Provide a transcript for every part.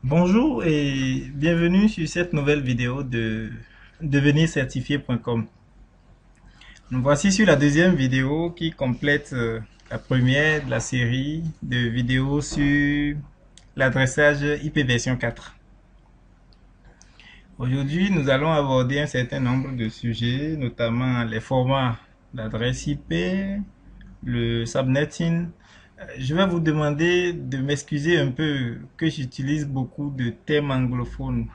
Bonjour et bienvenue sur cette nouvelle vidéo de devenircertifié.com. Nous voici sur la deuxième vidéo qui complète la première de la série de vidéos sur l'adressage IP version 4. Aujourd'hui, nous allons aborder un certain nombre de sujets, notamment les formats d'adresse IP, le subnetting. Je vais vous demander de m'excuser un peu que j'utilise beaucoup de termes anglophones.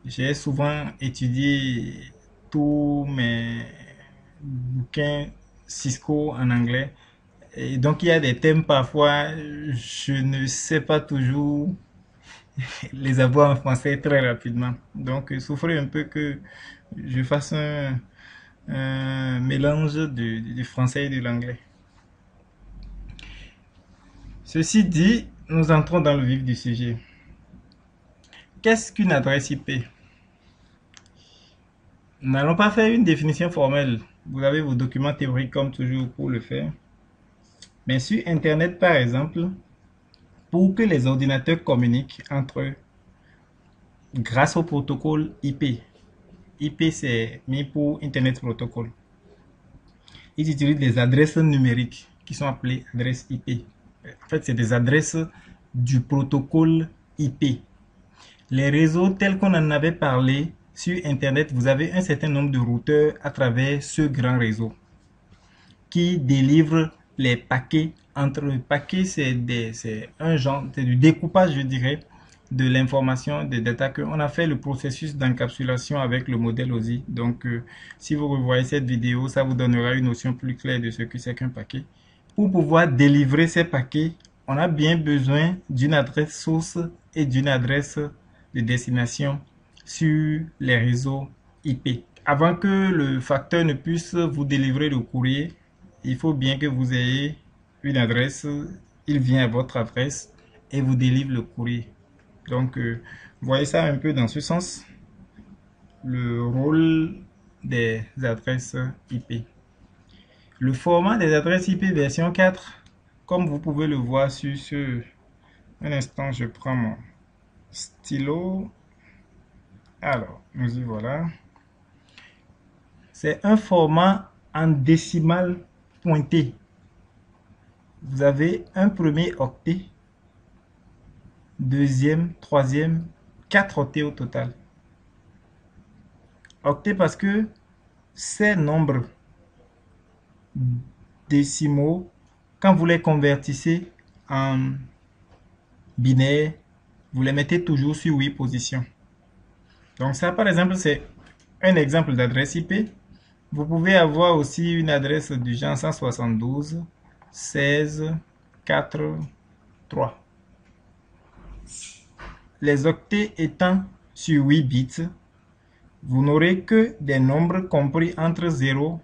J'ai souvent étudié tous mes bouquins Cisco en anglais. Et donc il y a des thèmes parfois, je ne sais pas toujours les avoir en français très rapidement. Donc souffrez un peu que je fasse un mélange du français et de l'anglais. Ceci dit, nous entrons dans le vif du sujet. Qu'est-ce qu'une adresse IP? Nous n'allons pas faire une définition formelle. Vous avez vos documents théoriques comme toujours pour le faire. Mais sur Internet, par exemple, pour que les ordinateurs communiquent entre eux grâce au protocole IP. IP, c'est mis pour Internet Protocol. Ils utilisent des adresses numériques qui sont appelées adresses IP. En fait, c'est des adresses du protocole IP. Les réseaux tels qu'on en avait parlé sur Internet, vous avez un certain nombre de routeurs à travers ce grand réseau qui délivrent les paquets entre eux. Paquets, c'est un genre, c'est du découpage, je dirais, de l'information, des data qu'on a fait le processus d'encapsulation avec le modèle OSI. Donc, si vous revoyez cette vidéo, ça vous donnera une notion plus claire de ce que c'est qu'un paquet. Pour pouvoir délivrer ces paquets, on a bien besoin d'une adresse source et d'une adresse de destination sur les réseaux IP. Avant que le facteur ne puisse vous délivrer le courrier, il faut bien que vous ayez une adresse, il vient à votre adresse et vous délivre le courrier. Donc, voyez ça un peu dans ce sens, le rôle des adresses IP. Le format des adresses IP version 4, comme vous pouvez le voir sur ce... Un instant, je prends mon stylo. Alors, nous y voilà. C'est un format en décimale pointée. Vous avez un premier octet, deuxième, troisième, 4 octets au total. Octet parce que ces nombres décimaux, quand vous les convertissez en binaire, vous les mettez toujours sur 8 positions. Donc ça, par exemple, c'est un exemple d'adresse IP. Vous pouvez avoir aussi une adresse du genre 172, 16, 4, 3. Les octets étant sur 8 bits, vous n'aurez que des nombres compris entre 0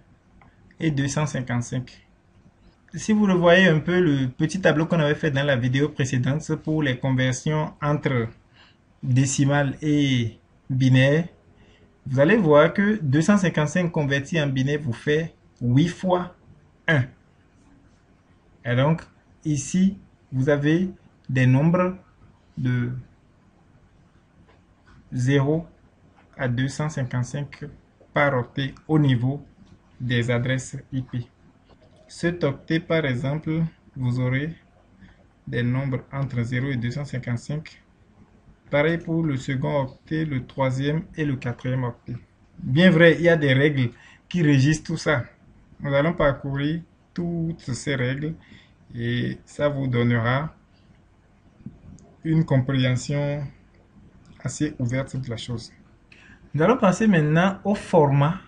et 255. Si vous revoyez un peu le petit tableau qu'on avait fait dans la vidéo précédente pour les conversions entre décimales et binaire, vous allez voir que 255 converti en binaire vous fait 8 fois 1. Et donc, ici, vous avez des nombres de 0 à 255 par octet au niveau des adresses IP. Cet octet, par exemple, vous aurez des nombres entre 0 et 255. Pareil pour le second octet, le troisième et le quatrième octet. Bien vrai, il y a des règles qui régissent tout ça. Nous allons parcourir toutes ces règles et ça vous donnera une compréhension assez ouverte de la chose. Nous allons passer maintenant au format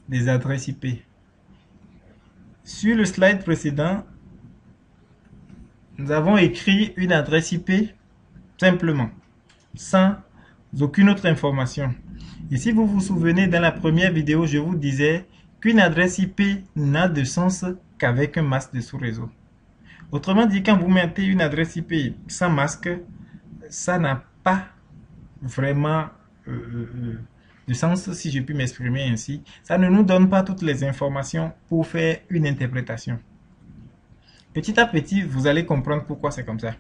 des adresses IP. Sur le slide précédent, nous avons écrit une adresse IP simplement, sans aucune autre information. Et si vous vous souvenez, dans la première vidéo, je vous disais qu'une adresse IP n'a de sens qu'avec un masque de sous-réseau. Autrement dit, quand vous mettez une adresse IP sans masque, ça n'a pas vraiment de sens, si je puis m'exprimer ainsi. Ça ne nous donne pas toutes les informations pour faire une interprétation. Petit à petit, vous allez comprendre pourquoi c'est comme ça.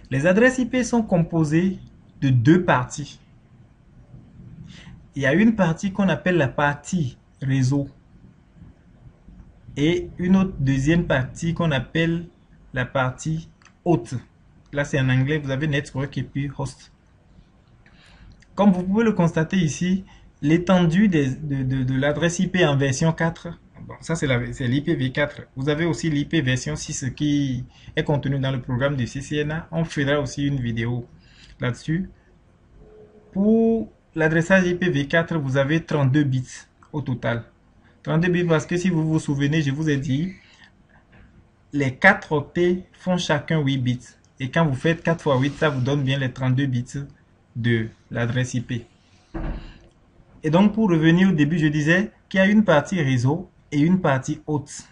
Les adresses IP sont composées de deux parties. Il y a une partie qu'on appelle la partie réseau et une autre deuxième partie qu'on appelle la partie hôte. Là, c'est en anglais, vous avez network et puis host. Comme vous pouvez le constater ici, l'étendue de l'adresse IP en version 4, bon, ça c'est l'IPv4. Vous avez aussi l'IP version 6 qui est contenu dans le programme du CCNA. On fera aussi une vidéo là-dessus. Pour l'adressage IPv4, vous avez 32 bits au total. 32 bits parce que si vous vous souvenez, je vous ai dit, les 4 octets font chacun 8 bits. Et quand vous faites 4 fois 8, ça vous donne bien les 32 bits de l'adresse IP. Et donc, pour revenir au début, je disais qu'il y a une partie réseau et une partie hôte.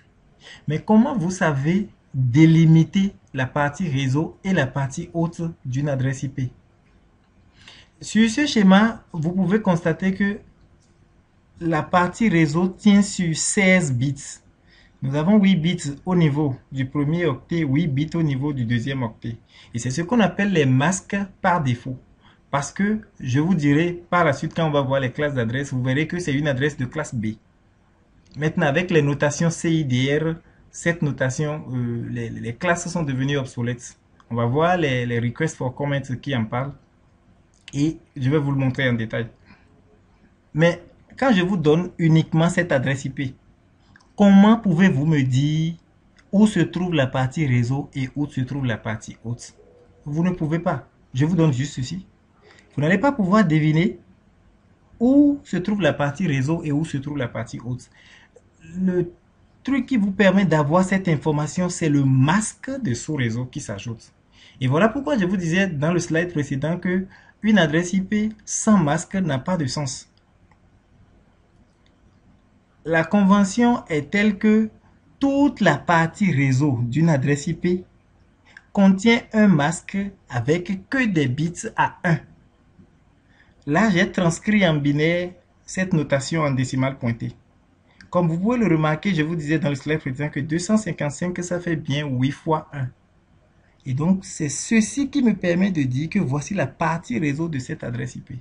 Mais comment vous savez délimiter la partie réseau et la partie hôte d'une adresse IP? Sur ce schéma, vous pouvez constater que la partie réseau tient sur 16 bits. Nous avons 8 bits au niveau du premier octet, 8 bits au niveau du deuxième octet. Et c'est ce qu'on appelle les masques par défaut. Parce que je vous dirai par la suite, quand on va voir les classes d'adresse, vous verrez que c'est une adresse de classe B. Maintenant, avec les notations CIDR, cette notation, les classes sont devenues obsolètes. On va voir les requests for comments qui en parlent. Et je vais vous le montrer en détail. Mais quand je vous donne uniquement cette adresse IP, comment pouvez-vous me dire où se trouve la partie réseau et où se trouve la partie hôte? Vous ne pouvez pas. Je vous donne juste ceci. Vous n'allez pas pouvoir deviner où se trouve la partie réseau et où se trouve la partie hôte. Le truc qui vous permet d'avoir cette information, c'est le masque de sous-réseau qui s'ajoute. Et voilà pourquoi je vous disais dans le slide précédent que une adresse IP sans masque n'a pas de sens. La convention est telle que toute la partie réseau d'une adresse IP contient un masque avec que des bits à 1. Là, j'ai transcrit en binaire cette notation en décimale pointée. Comme vous pouvez le remarquer, je vous disais dans le slide précédent que 255, ça fait bien 8 fois 1. Et donc, c'est ceci qui me permet de dire que voici la partie réseau de cette adresse IP.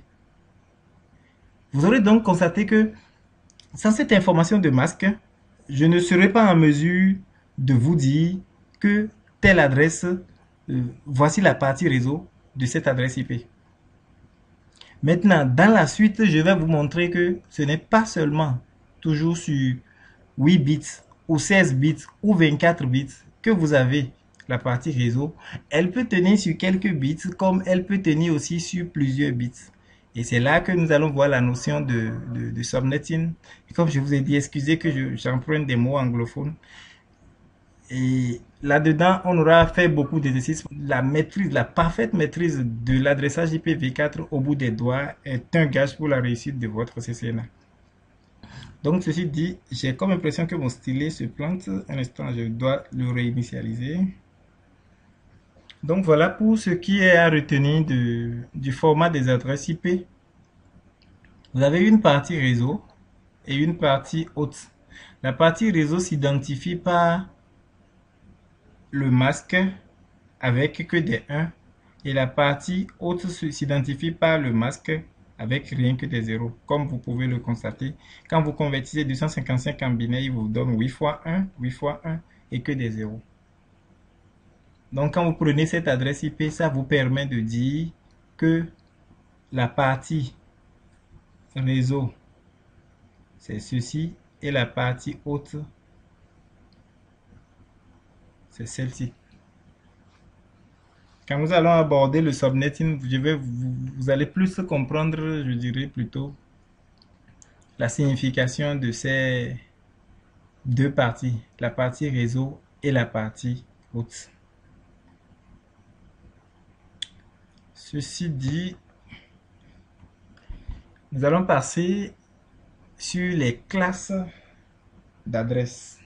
Vous aurez donc constaté que sans cette information de masque, je ne serai pas en mesure de vous dire que telle adresse, voici la partie réseau de cette adresse IP. Maintenant, dans la suite, je vais vous montrer que ce n'est pas seulement toujours sur 8 bits ou 16 bits ou 24 bits que vous avez la partie réseau. Elle peut tenir sur quelques bits comme elle peut tenir aussi sur plusieurs bits. Et c'est là que nous allons voir la notion de subnetting. Et comme je vous ai dit, excusez que j'emprunte des mots anglophones. Et là-dedans, on aura fait beaucoup d'exercices. La maîtrise, la parfaite maîtrise de l'adressage IPv4 au bout des doigts est un gage pour la réussite de votre CCNA. Donc, ceci dit, j'ai comme impression que mon stylet se plante. Un instant, je dois le réinitialiser. Donc, voilà pour ce qui est à retenir du format des adresses IP. Vous avez une partie réseau et une partie hôte. La partie réseau s'identifie par le masque avec que des 1 et la partie hôte s'identifie par le masque avec rien que des 0, comme vous pouvez le constater. Quand vous convertissez 255 en binaire, il vous donne 8 fois 1, 8 fois 1 et que des 0. Donc quand vous prenez cette adresse IP, ça vous permet de dire que la partie réseau, c'est ceci, et la partie hôte, c'est celle-ci. Quand nous allons aborder le subnetting, vous allez plus comprendre, je dirais plutôt, la signification de ces deux parties, la partie réseau et la partie hôte. Ceci dit, nous allons passer sur les classes d'adresse.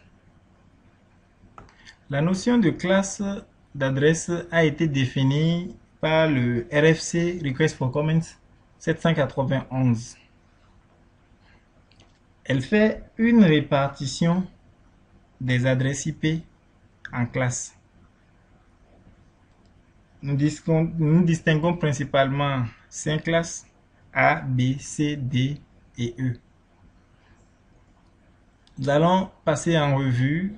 La notion de classe d'adresse a été définie par le RFC Request for Comments 791. Elle fait une répartition des adresses IP en classes. nous distinguons principalement 5 classes A, B, C, D et E. Nous allons passer en revue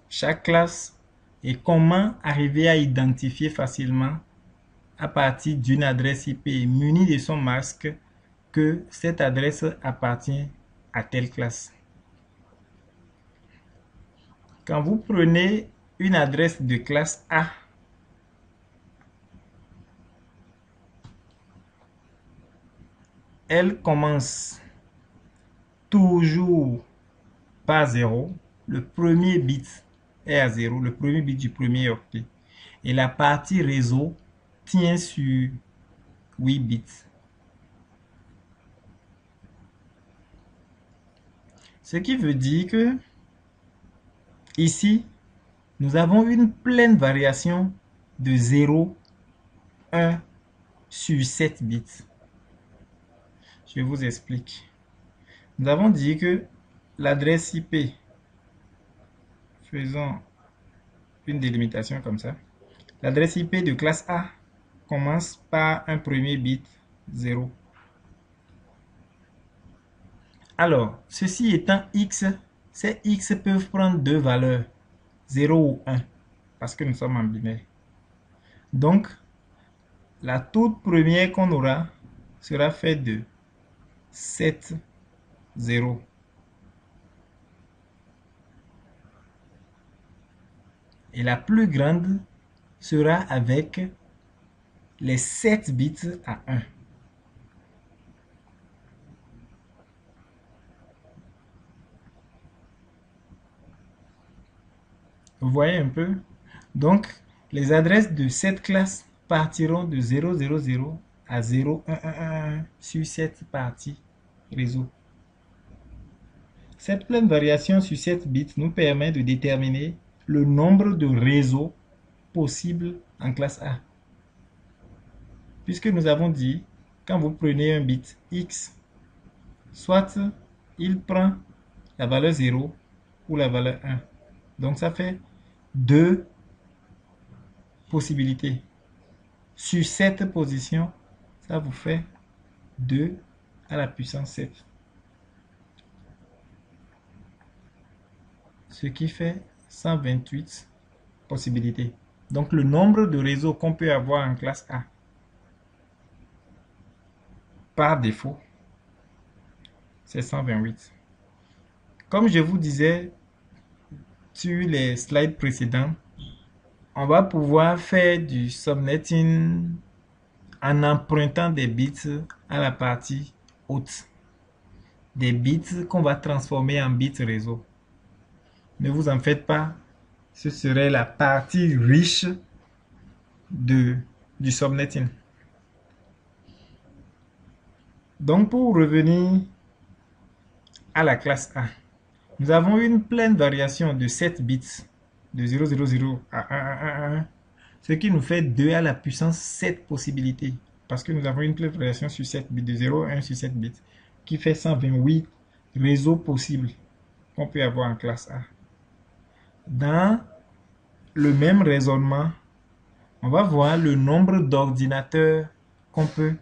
chaque classe et comment arriver à identifier facilement à partir d'une adresse IP munie de son masque que cette adresse appartient à telle classe. Quand vous prenez une adresse de classe A, elle commence toujours par 0. Le premier bit est à 0, le premier bit du premier octet. Et la partie réseau tient sur 8 bits. Ce qui veut dire que ici, nous avons une pleine variation de 0, 1 sur 7 bits. Je vous explique. Nous avons dit que l'adresse IP, faisons une délimitation comme ça. L'adresse IP de classe A commence par un premier bit 0. Alors, ceci étant X, ces X peuvent prendre deux valeurs, 0 ou 1, parce que nous sommes en binaire. Donc, la toute première qu'on aura sera faite de 7, 0. Et la plus grande sera avec les 7 bits à 1. Vous voyez un peu? Donc, les adresses de cette classe partiront de 0, 0, 0 à 0, 1, 1, 1, 1 sur cette partie réseau. Cette pleine variation sur 7 bits nous permet de déterminer le nombre de réseaux possibles en classe A. Puisque nous avons dit, quand vous prenez un bit X, soit il prend la valeur 0 ou la valeur 1. Donc ça fait 2 possibilités. Sur cette position, ça vous fait 2 à la puissance 7. Ce qui fait 128 possibilités. Donc le nombre de réseaux qu'on peut avoir en classe A, par défaut, c'est 128. Comme je vous disais sur les slides précédents, on va pouvoir faire du subnetting en empruntant des bits à la partie haute. Des bits qu'on va transformer en bits réseau. Ne vous en faites pas, ce serait la partie riche du subnetting. Donc pour revenir à la classe A, nous avons une pleine variation de 7 bits, de 0, 0, 0 à 1, 1, 1, 1, ce qui nous fait 2 à la puissance 7 possibilités. Parce que nous avons une pleine variation sur 7 bits, de 0 à 1 sur 7 bits, qui fait 128 réseaux possibles qu'on peut avoir en classe A. Dans le même raisonnement, on va voir le nombre d'ordinateurs qu'on peut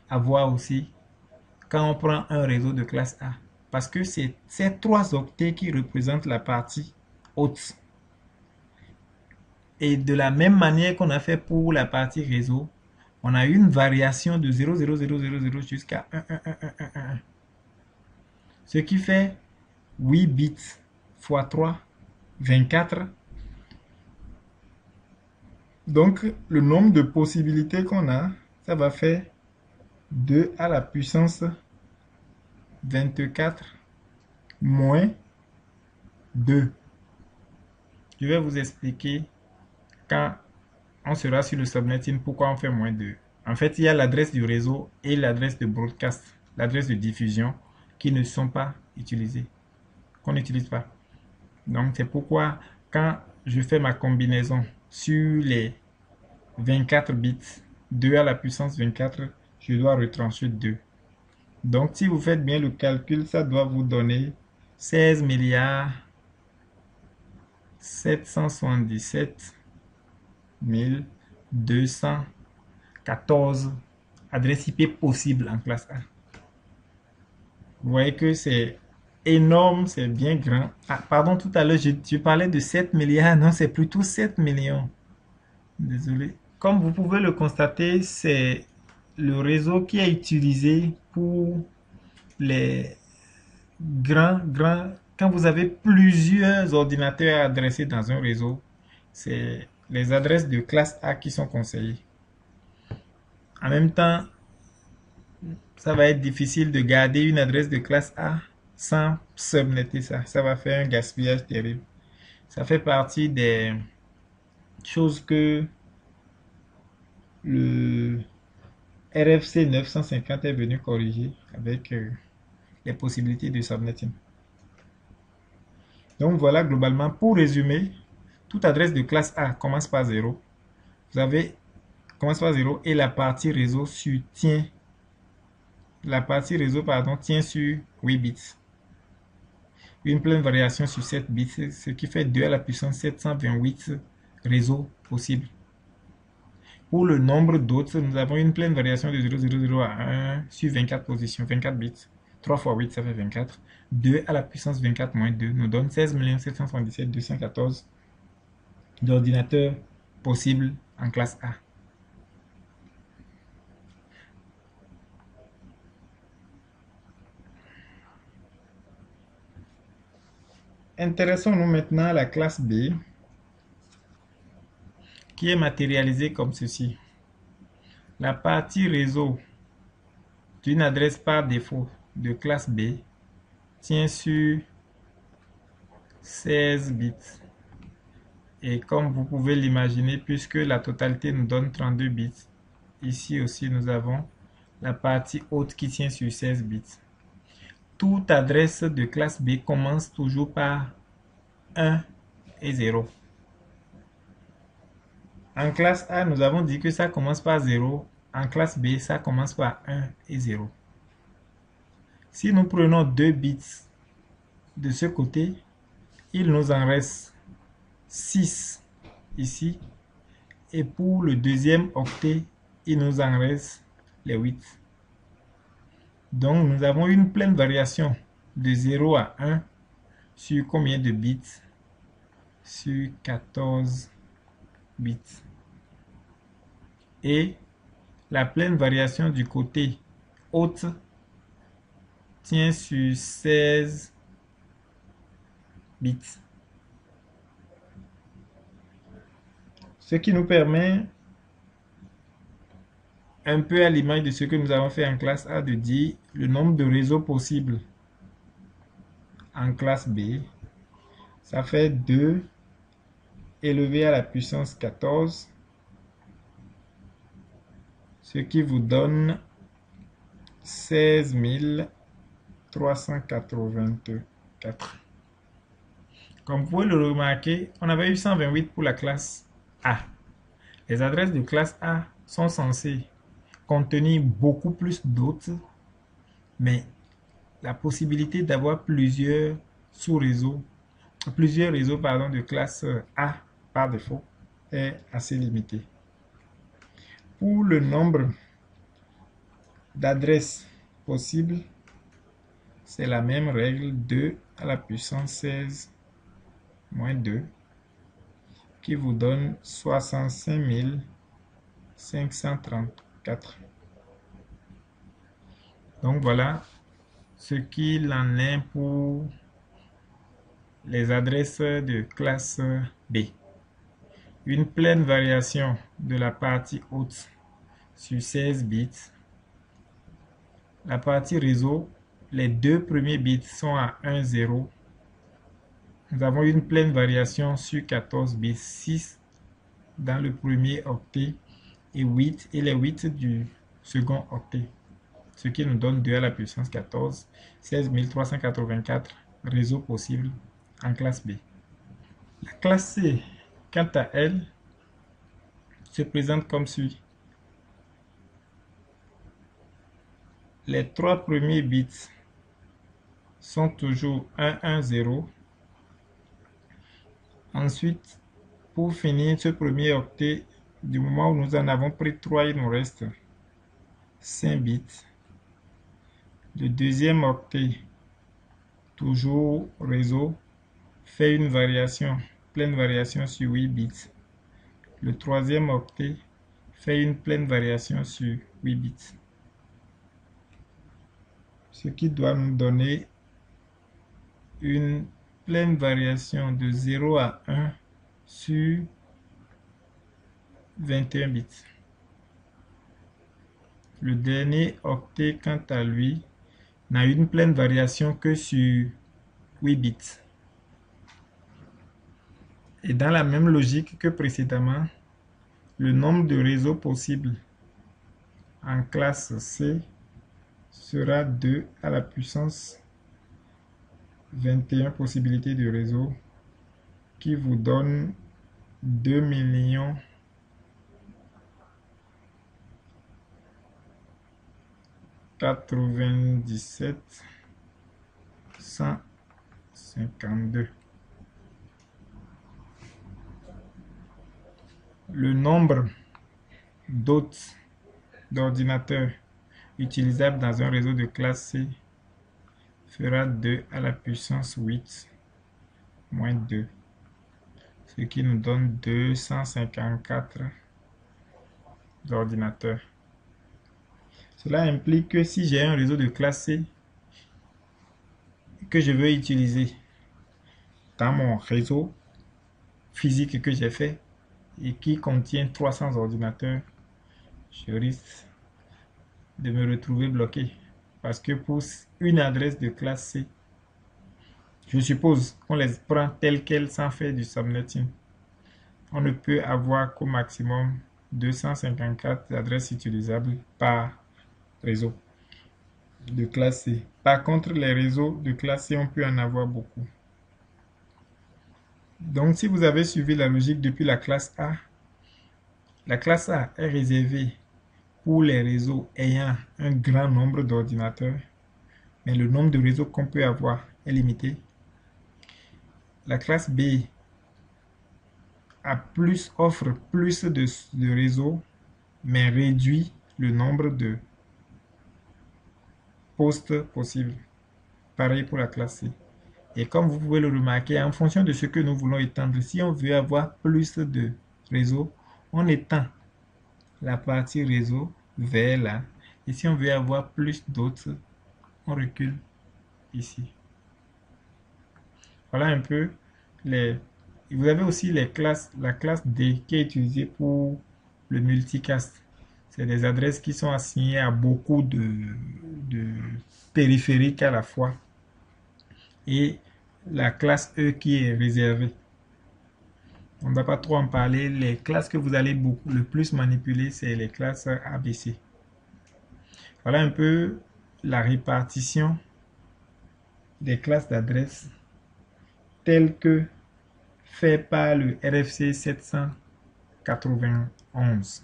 avoir aussi quand on prend un réseau de classe A. Parce que c'est ces 3 octets qui représentent la partie haute. Et de la même manière qu'on a fait pour la partie réseau, on a une variation de 0, 0, 0, 0, 0 jusqu'à 1, 1, 1, 1, 1, 1. Ce qui fait 8 bits x 3, 24. Donc, le nombre de possibilités qu'on a, ça va faire 2 à la puissance 24 moins 2. Je vais vous expliquer quand on sera sur le subnetting pourquoi on fait moins 2. En fait, il y a l'adresse du réseau et l'adresse de broadcast, l'adresse de diffusion qui ne sont pas utilisées, qu'on n'utilise pas. Donc, c'est pourquoi quand je fais ma combinaison sur les 24 bits, 2 à la puissance 24, je dois retrancher 2. Donc, si vous faites bien le calcul, ça doit vous donner 16 milliards 777 000 214 adresses IP possibles en classe A. Vous voyez que c'est énorme, c'est bien grand. Ah, pardon, tout à l'heure, je parlais de 7 milliards. Non, c'est plutôt 7 millions. Désolé. Comme vous pouvez le constater, c'est le réseau qui est utilisé pour les grands. Quand vous avez plusieurs ordinateurs adressés dans un réseau, c'est les adresses de classe A qui sont conseillées. En même temps, ça va être difficile de garder une adresse de classe A sans subnetter ça. Ça va faire un gaspillage terrible. Ça fait partie des choses que le RFC 950 est venu corriger avec les possibilités de subnetting. Donc voilà globalement, pour résumer, toute adresse de classe A commence par 0. Vous avez commence par 0 et la partie réseau tient sur 8 bits. Une pleine variation sur 7 bits, ce qui fait 2 à la puissance 728 réseaux possibles. Pour le nombre d'autres, nous avons une pleine variation de 0,0,0 à 1 sur 24 positions, 24 bits. 3 fois 8, ça fait 24. 2 à la puissance 24 moins 2 nous donne 16 777 214 d'ordinateurs possibles en classe A. Intéressons-nous maintenant à la classe B, qui est matérialisée comme ceci. La partie réseau d'une adresse par défaut de classe B tient sur 16 bits. Et comme vous pouvez l'imaginer, puisque la totalité nous donne 32 bits, ici aussi nous avons la partie haute qui tient sur 16 bits. Toute adresse de classe B commence toujours par 1 et 0. En classe A, nous avons dit que ça commence par 0. En classe B, ça commence par 1 et 0. Si nous prenons 2 bits de ce côté, il nous en reste 6 ici. Et pour le deuxième octet, il nous en reste les 8. Donc, nous avons une pleine variation de 0 à 1 sur combien de bits? Sur 14 bits. Et la pleine variation du côté haute tient sur 16 bits. Ce qui nous permet, un peu à l'image de ce que nous avons fait en classe A, de dire le nombre de réseaux possibles en classe B. Ça fait 2 élevé à la puissance 14, ce qui vous donne 16 384. Comme vous pouvez le remarquer, on avait eu 128 pour la classe A. Les adresses de classe A sont censées contenir beaucoup plus d'autres, mais la possibilité d'avoir plusieurs sous-réseaux, plusieurs réseaux de classe A par défaut est assez limitée. Pour le nombre d'adresses possibles, c'est la même règle, 2 à la puissance 16 moins 2, qui vous donne 65 534. Donc voilà ce qu'il en est pour les adresses de classe B. Une pleine variation de la partie haute sur 16 bits. La partie réseau, les deux premiers bits sont à 1, 0. Nous avons une pleine variation sur 14 bits, 6 dans le premier octet et 8 et les 8 du second octet. Ce qui nous donne 2 à la puissance 14, 16 384 réseaux possibles en classe B. La classe C, quant à elle, se présente comme suit. Les trois premiers bits sont toujours 1, 1, 0. Ensuite, pour finir ce premier octet, du moment où nous en avons pris 3, il nous reste 5 bits. Le deuxième octet, toujours réseau, fait une variation, pleine variation sur 8 bits. Le troisième octet fait une pleine variation sur 8 bits. Ce qui doit nous donner une pleine variation de 0 à 1 sur 21 bits. Le dernier octet, quant à lui, n'a une pleine variation que sur 8 bits. Et dans la même logique que précédemment, le nombre de réseaux possibles en classe C sera 2 à la puissance 21 possibilités de réseau, qui vous donne 2 097 152. Le nombre d'hôtes d'ordinateurs utilisables dans un réseau de classe C fera 2 à la puissance 8 moins 2, ce qui nous donne 254 ordinateurs. Cela implique que si j'ai un réseau de classe C que je veux utiliser dans mon réseau physique que j'ai fait et qui contient 300 ordinateurs, je risque de me retrouver bloqué. Parce que pour une adresse de classe C, je suppose qu'on les prend telles quelles sans faire du subnetting. On ne peut avoir qu'au maximum 254 adresses utilisables par réseau de classe C. Par contre, les réseaux de classe C, on peut en avoir beaucoup. Donc, si vous avez suivi la logique depuis la classe A est réservée pour les réseaux ayant un grand nombre d'ordinateurs, mais le nombre de réseaux qu'on peut avoir est limité. La classe B offre plus de réseaux, mais réduit le nombre de postes possibles. Pareil pour la classe C. Et comme vous pouvez le remarquer, en fonction de ce que nous voulons étendre, si on veut avoir plus de réseaux, on étend la partie réseau vers là. Et si on veut avoir plus d'autres, on recule ici. Voilà un peu les... Vous avez aussi la classe D qui est utilisée pour le multicast. C'est des adresses qui sont assignées à beaucoup de périphériques à la fois. Et la classe E qui est réservée. On ne va pas trop en parler. Les classes que vous allez le plus manipuler, c'est les classes ABC. Voilà un peu la répartition des classes d'adresse telles que fait par le RFC 791.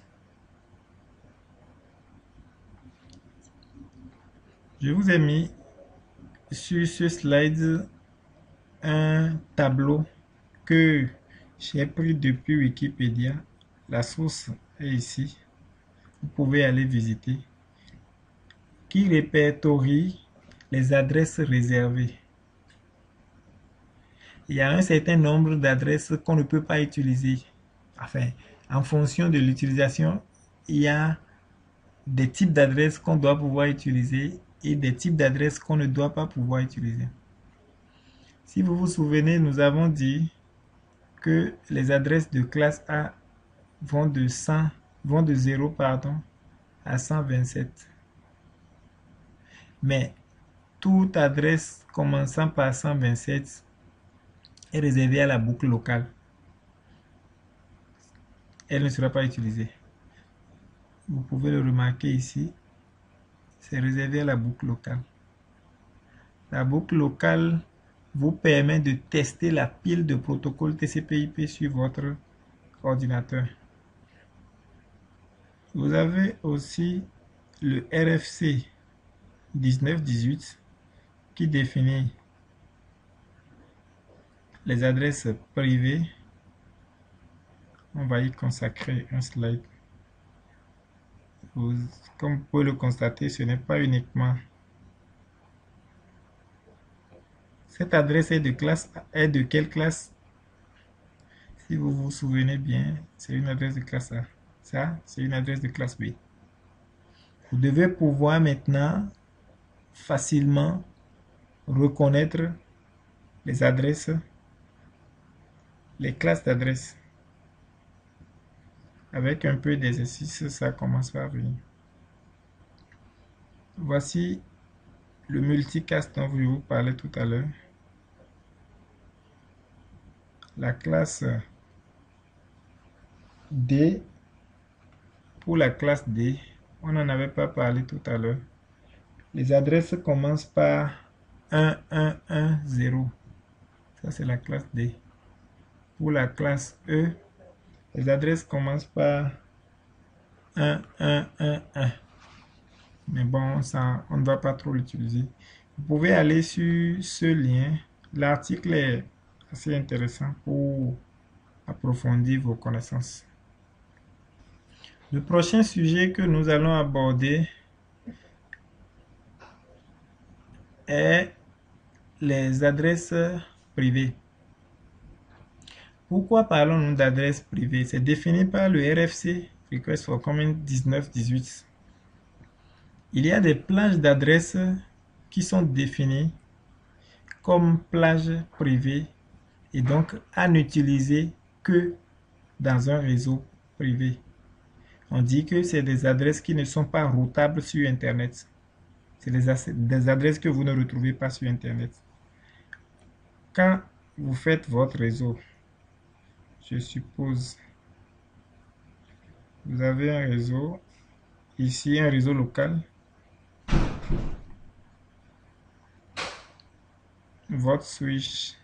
Je vous ai mis sur ce slide un tableau que j'ai pris depuis Wikipédia. La source est ici. Vous pouvez aller visiter. Qui répertorie les adresses réservées. Il y a un certain nombre d'adresses qu'on ne peut pas utiliser. Enfin, en fonction de l'utilisation, il y a des types d'adresses qu'on doit pouvoir utiliser et des types d'adresses qu'on ne doit pas pouvoir utiliser. Si vous vous souvenez, nous avons dit que les adresses de classe A vont de 0 à 127. Mais toute adresse commençant par 127 est réservée à la boucle locale. Elle ne sera pas utilisée. Vous pouvez le remarquer ici. C'est réservé à la boucle locale. La boucle locale vous permet de tester la pile de protocoles TCP/IP sur votre ordinateur. Vous avez aussi le RFC 1918 qui définit les adresses privées On va y consacrer un slide. Comme vous pouvez le constater, ce n'est pas uniquement... Cette adresse est de quelle classe? Si vous vous souvenez bien, c'est une adresse de classe A. Ça, c'est une adresse de classe B. Vous devez pouvoir maintenant facilement reconnaître les adresses, les classes d'adresses. Avec un peu d'exercice, ça commence à venir. Voici le multicast dont je vous parlais tout à l'heure. La classe D, pour la classe D, on n'en avait pas parlé tout à l'heure. Les adresses commencent par 1110. Ça, c'est la classe D. Pour la classe E, les adresses commencent par 1111. Mais bon, ça, on ne va pas trop l'utiliser. Vous pouvez aller sur ce lien. L'article est assez intéressant pour approfondir vos connaissances. Le prochain sujet que nous allons aborder est les adresses privées. Pourquoi parlons-nous d'adresses privées? C'est défini par le RFC, Request for Comment 1918. Il y a des plages d'adresses qui sont définies comme plages privées et donc à n'utiliser que dans un réseau privé. On dit que c'est des adresses qui ne sont pas routables sur Internet. C'est des adresses que vous ne retrouvez pas sur Internet. Quand vous faites votre réseau, je suppose, vous avez un réseau, ici un réseau local. Votre switch,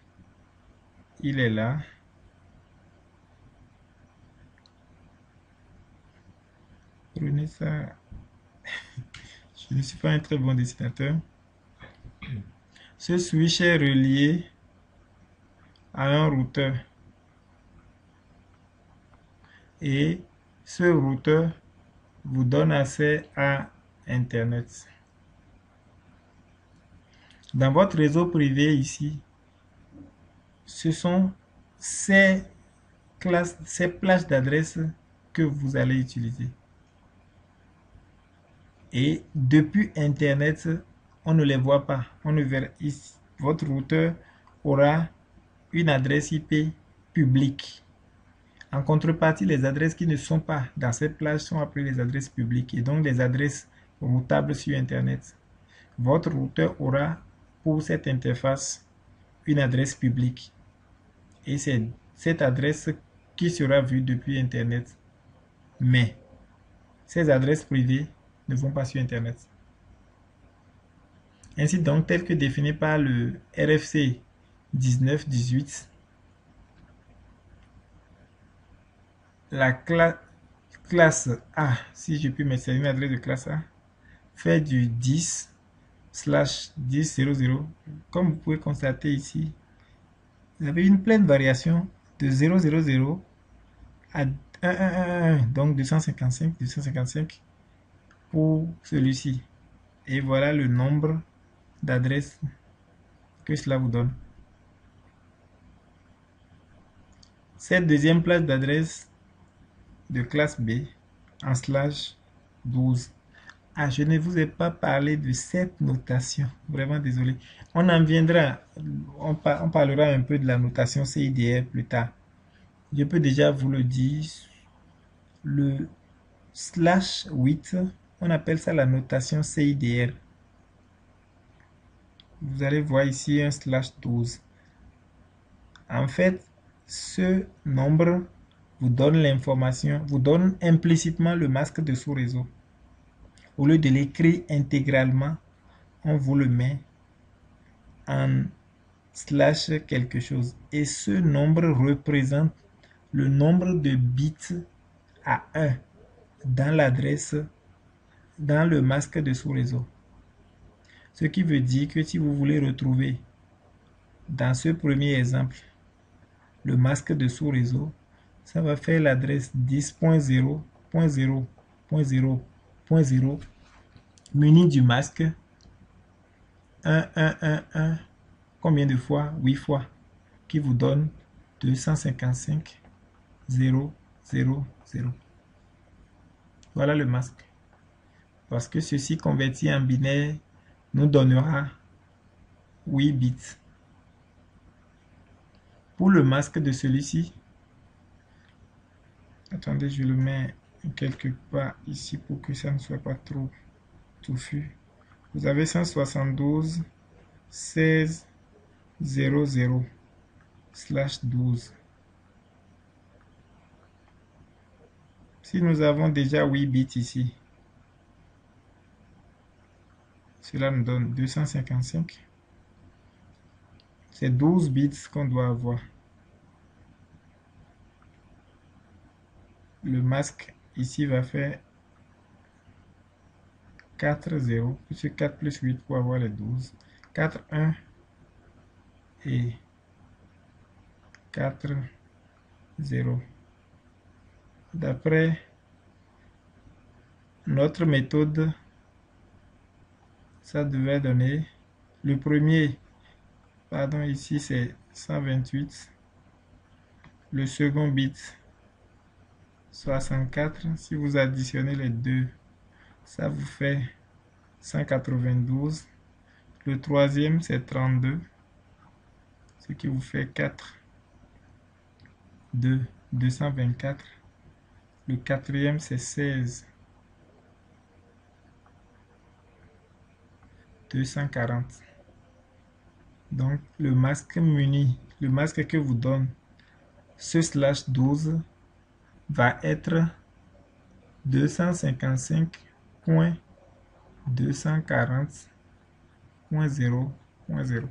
il est là. Prenez ça. Je ne suis pas un très bon dessinateur. Ce switch est relié à un routeur. Et ce routeur vous donne accès à Internet. Dans votre réseau privé ici, ce sont ces plages d'adresses que vous allez utiliser. Et depuis Internet, on ne les voit pas. On ne verra ici. Votre routeur aura une adresse IP publique. En contrepartie, les adresses qui ne sont pas dans cette plage sont appelées les adresses publiques et donc les adresses routables sur Internet. Votre routeur aura pour cette interface une adresse publique et c'est cette adresse qui sera vue depuis Internet. Mais ces adresses privées ne vont pas sur Internet. Ainsi donc, tel que défini par le RFC 1918, la classe A, si je puis me servir une adresse de classe A, fait du 10/1000. Comme vous pouvez constater ici, vous avez une pleine variation de 000 à 111, donc 255 pour celui-ci. Et voilà le nombre d'adresses que cela vous donne. Cette deuxième plage d'adresse de classe B en /12. Ah, je ne vous ai pas parlé de cette notation. Vraiment désolé. On en viendra. On parlera un peu de la notation CIDR plus tard. Je peux déjà vous le dire. Le /8, on appelle ça la notation CIDR. Vous allez voir ici un /12. En fait, ce nombre vous donne l'information, vous donne implicitement le masque de sous-réseau. Au lieu de l'écrire intégralement, on vous le met en / quelque chose. Et ce nombre représente le nombre de bits à 1 dans l'adresse, dans le masque de sous-réseau. Ce qui veut dire que si vous voulez retrouver dans ce premier exemple le masque de sous-réseau, Ça va faire l'adresse 10.0.0.0.0 muni du masque 1111. Combien de fois? 8 fois. Qui vous donne 255.0.0.0. Voilà le masque. Parce que ceci converti en binaire nous donnera 8 bits. Pour le masque de celui-ci, attendez, je le mets quelque part ici pour que ça ne soit pas trop touffu. Vous avez 172.16.00/12. Si nous avons déjà 8 bits ici, cela nous donne 255. C'est 12 bits qu'on doit avoir. Le masque ici va faire 4 0, puisque 4 plus 8 pour avoir les 12. 4 1 et 4 0. D'après notre méthode, ça devait donner le premier, pardon, ici c'est 128, le second bit 64. Si vous additionnez les deux, ça vous fait 192. Le troisième c'est 32, ce qui vous fait 4 2 224. Le quatrième c'est 16 240. Donc le masque muni, le masque que vous donne ce /12 va être 255.240.0.0.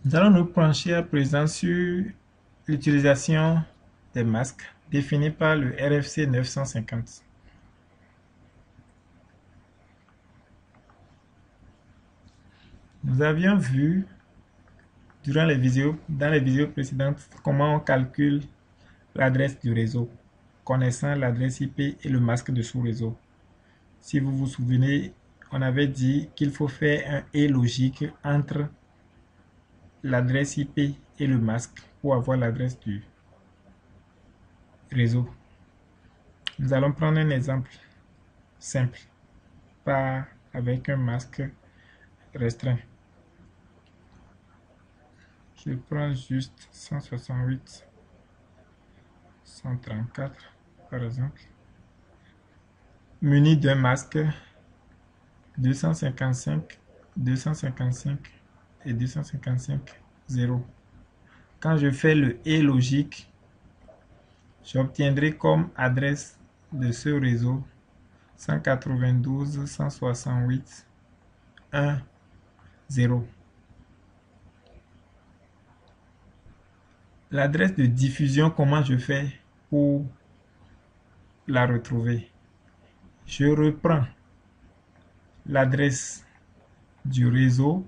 Nous allons nous pencher à présent sur l'utilisation des masques définis par le RFC 950. Nous avions vu dans les vidéos précédentes comment on calcule l'adresse du réseau, connaissant l'adresse IP et le masque de sous-réseau. Si vous vous souvenez, on avait dit qu'il faut faire un et logique entre l'adresse IP et le masque pour avoir l'adresse du réseau. Nous allons prendre un exemple simple, pas avec un masque restreint. Je prends juste 168.134 par exemple, muni d'un masque 255, 255 et 255 0. Quand je fais le et logique, j'obtiendrai comme adresse de ce réseau 192.168.1.0. L'adresse de diffusion, comment je fais pour la retrouver? Je reprends l'adresse du réseau,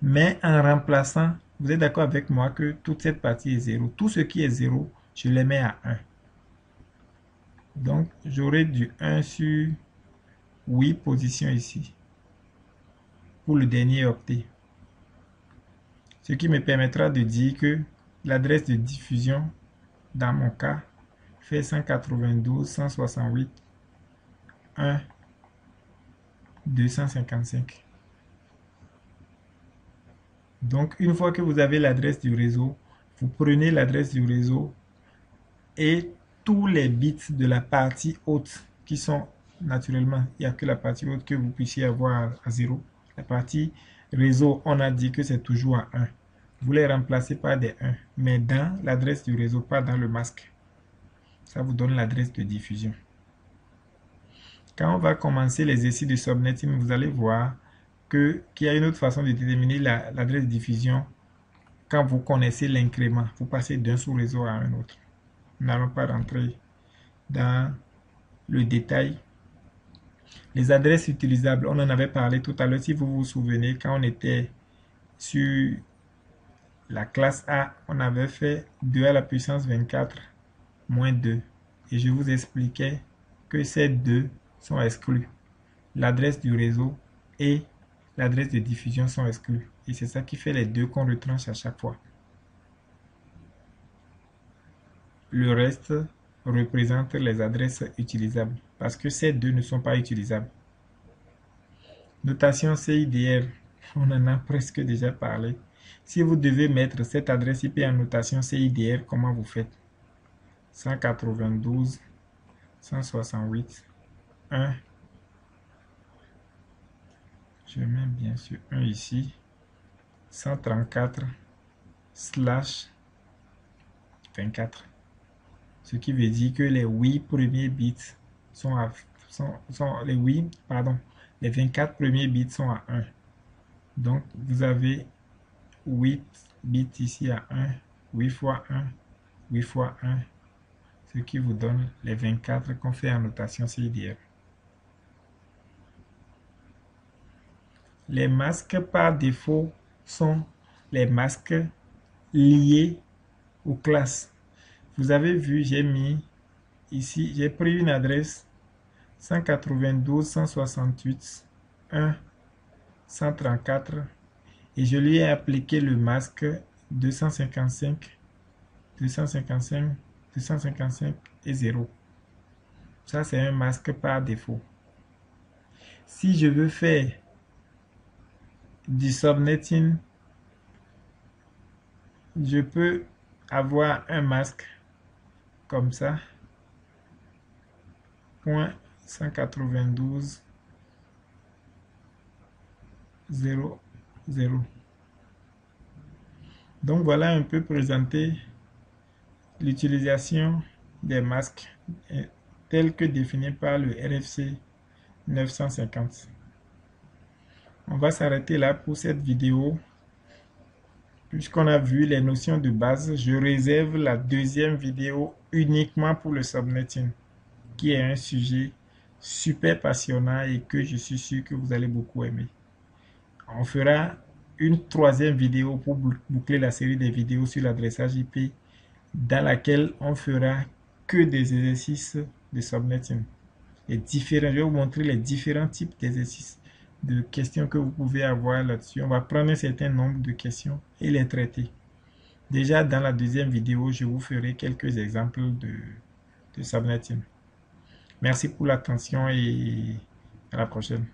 mais en remplaçant, vous êtes d'accord avec moi que toute cette partie est 0. Tout ce qui est 0, je les mets à 1. Donc, j'aurai du 1 sur 8 positions ici pour le dernier octet. Ce qui me permettra de dire que l'adresse de diffusion, dans mon cas, fait 192.168.1.255. Donc, une fois que vous avez l'adresse du réseau, vous prenez l'adresse du réseau et tous les bits de la partie haute qui sont naturellement, il n'y a que la partie haute que vous puissiez avoir à 0. La partie réseau, on a dit que c'est toujours à 1. Vous les remplacez par des 1, mais dans l'adresse du réseau, pas dans le masque. Ça vous donne l'adresse de diffusion. Quand on va commencer l'exercice de subnetting, vous allez voir qu'il y a une autre façon de déterminer l'adresse de diffusion quand vous connaissez l'incrément. Vous passez d'un sous-réseau à un autre. Nous n'allons pas rentrer dans le détail. Les adresses utilisables, on en avait parlé tout à l'heure. Si vous vous souvenez, quand on était sur La classe A, on avait fait 2 à la puissance 24 moins 2. Et je vous expliquais que ces deux sont exclus. L'adresse du réseau et l'adresse de diffusion sont exclus. Et c'est ça qui fait les deux qu'on retranche à chaque fois. Le reste représente les adresses utilisables parce que ces deux ne sont pas utilisables. Notation CIDR, on en a presque déjà parlé. Si vous devez mettre cette adresse IP en notation CIDR, comment vous faites? 192, 168, 1. Je mets bien sûr 1 ici. 134 slash 24. Ce qui veut dire que les 8 premiers bits sont à les 24 premiers bits sont à 1. Donc vous avez 8 bits ici à 1, 8 fois 1, 8 fois 1, ce qui vous donne les 24 qu'on fait en notation CIDR. Les masques par défaut sont les masques liés aux classes. Vous avez vu, j'ai mis ici, j'ai pris une adresse 192.168.1.134 et je lui ai appliqué le masque 255, 255, 255 et 0. Ça, c'est un masque par défaut. Si je veux faire du subnetting, je peux avoir un masque comme ça, point 192.0.0. Donc voilà un peu présenté l'utilisation des masques tels que définis par le RFC 950. On va s'arrêter là pour cette vidéo. Puisqu'on a vu les notions de base, je réserve la deuxième vidéo uniquement pour le subnetting, qui est un sujet super passionnant et que je suis sûr que vous allez beaucoup aimer. On fera une troisième vidéo pour boucler la série des vidéos sur l'adressage IP, dans laquelle on fera que des exercices de subnetting. Je vais vous montrer les différents types d'exercices, de questions que vous pouvez avoir là-dessus. On va prendre un certain nombre de questions et les traiter. Déjà dans la deuxième vidéo, je vous ferai quelques exemples de subnetting. Merci pour l'attention et à la prochaine.